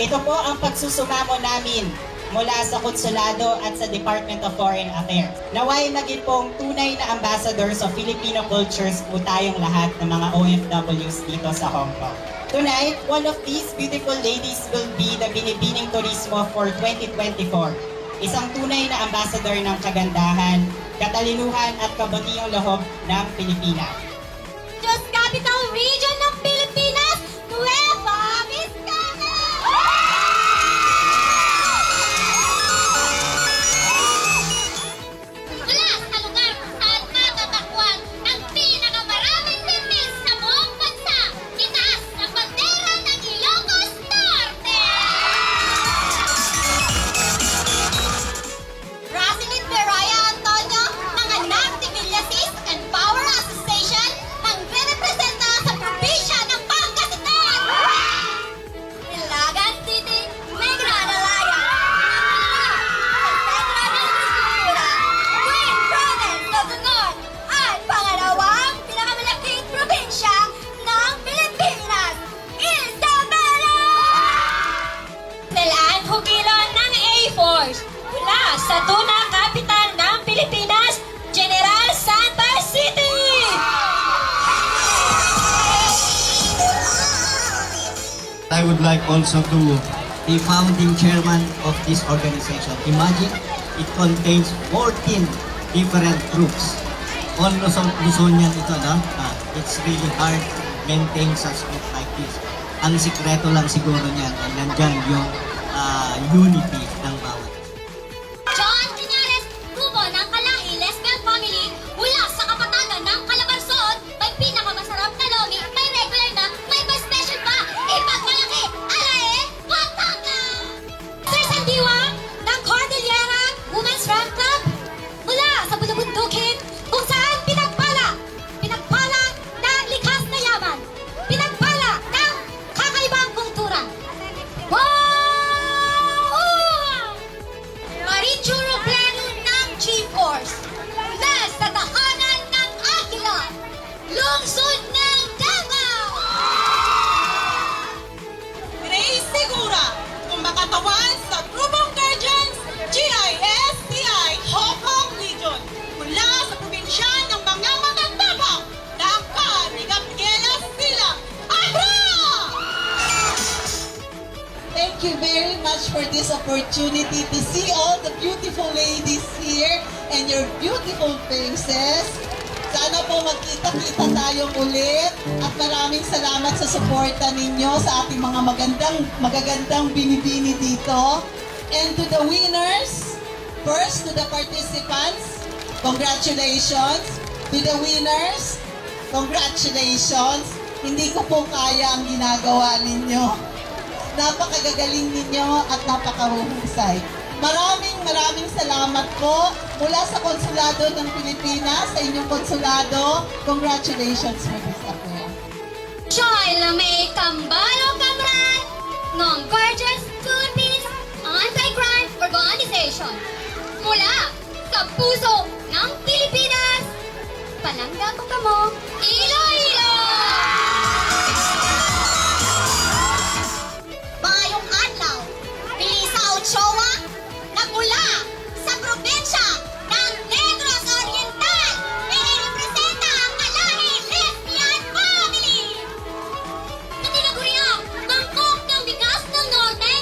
Ito po ang pagsusumamo namin mula sa Konsulado at sa Department of Foreign Affairs. Naway maging pong tunay na ambassadors of Filipino cultures po tayong lahat ng mga OFWs dito sa Hong Kong. Tonight, one of these beautiful ladies will be the Binibining Turismo for 2024. Isang tunay na ambassador ng kagandahan, katalinuhan at kabutiang loob ng Pilipinas. Diyos Capital Region ng Pilipinas, Nueva Vizcaya! Mula sa lugar kung saan matatagpuan ang pinakamaraming windmills sa buong bansa, itaas ang bandera ng Ilocos Norte! Rosalind Beraya Antonio, ng anak ni Villasis and Power Association, ang representa sa probinsya ng Pangasinan! Ilagan City, Megradalaya, Green Province of the North, at pangalawang pinakamalaking probinsya ng Pilipinas, Isabela! Nilaan hugilon ng A-Force mula sa Tuna Capital ng Pilipinas, General Santos City! I would like also to the founding chairman of this organization. Imagine, it contains 14 different groups. All Luzonian ito, no? It's really hard to maintain such group like this. Ang sikreto lang siguro niyan, nandyan yung unity ng bawat. John Piñares, grupo ng Kalahi Lesbian Family mula sa kapatagan ng Calabarzon, may pinakamasarap na lomi, may regular na, may pa special pa, ipagmalaki, alae, Batangas! Sir Sandiwa ng Cordillera Women's Run Club mula sa Bulubundukin, kung saan pinagpala ng likas na yaman, pinagpala ng kakaibang kultura. Wow! Marichuro Plano ng G-Force, mula sa tahanan ng Aquila, lungsod ng Davao! Grace Segura, kumakatawan sa Grupong Guardians, GISTI, Hong Kong Region, mula sa probinsya ng mga matagtabang, Dangka, ni Gabriela Sila, Abra! Thank you very much for this opportunity to see all the beautiful ladies here and your beautiful faces. Sana po magkita-kita tayong ulit at maraming salamat sa suporta ninyo sa ating mga magagandang binibini dito. And to the winners, first to the participants, congratulations. To the winners, congratulations. Hindi ko po kaya ang ginagawa ninyo. Napakagagaling ninyo at napakahuhusay. Maraming salamat po mula sa Konsulado ng Pilipinas, sa inyong konsulado. Congratulations for this affair. Choy Lamay Kambalo Kamran ng Gorgeous Philippines Anti-Crime Organization mula sa puso ng Pilipinas, Palangga Pagkamo, Iloilo! Mayong adlaw, Pilisa Ochoa, nagmula sa probinsya ng Negros Oriental, inirepresenta ang Kalahi Lesbian Family! Katinaguriang Bangkok ng Bigas ng Norte,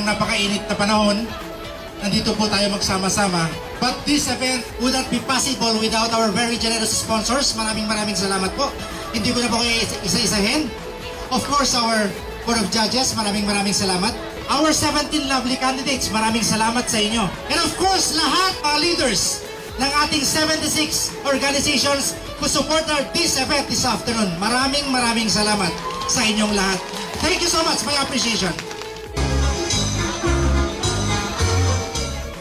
napakainit na panahon, nandito po tayo magsama-sama. But this event would not be possible without our very generous sponsors. Maraming salamat po. Hindi ko na po kayo isa-isahin. Of course, our Board of Judges, maraming salamat. Our 17 lovely candidates, maraming salamat sa inyo. And of course, lahat mga leaders ng ating 76 organizations who support this event this afternoon. Maraming salamat sa inyong lahat. Thank you so much. My appreciation.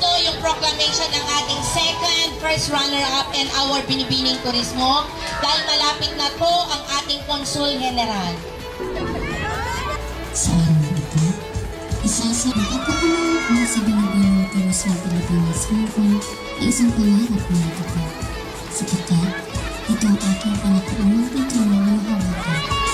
Ito yung proclamation ng ating first runner-up and our Binibining Turismo dahil malapit na po ang ating Konsul General. Sa araw na ito, isasabi at kapanahan ko sa Binibining Turismo Pilipinas Movement ang isang pangarap na ito. Sapagkat ito ang aking panapaunang titulo na hawakan.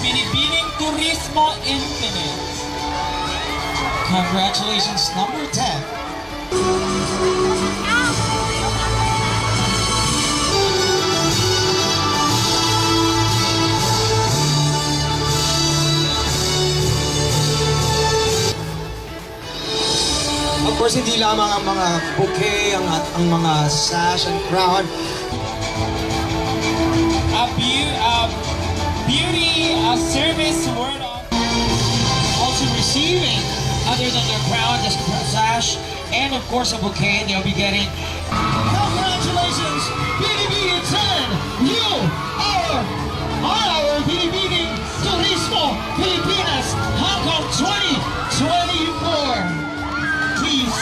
Binibining Turismo Infinite. Congratulations, number 10. Of course, hindi lamang ang mga bouquet, ang mga sash and crown. Beauty service word of also receiving, other than their crown, the sash, and of course a bouquet they'll be getting. Congratulations, Binibining 10! You are our Binibining Turismo Pilipinas Hong Kong 2024. Please.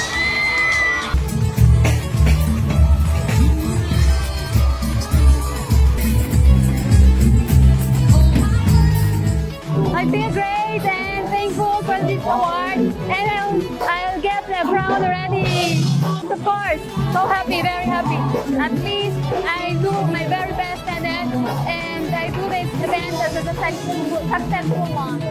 I feel great and thankful for this award, and I'll get the crown already. Of course, so happy, very happy. At least I do my very best and I do this event as a successful one.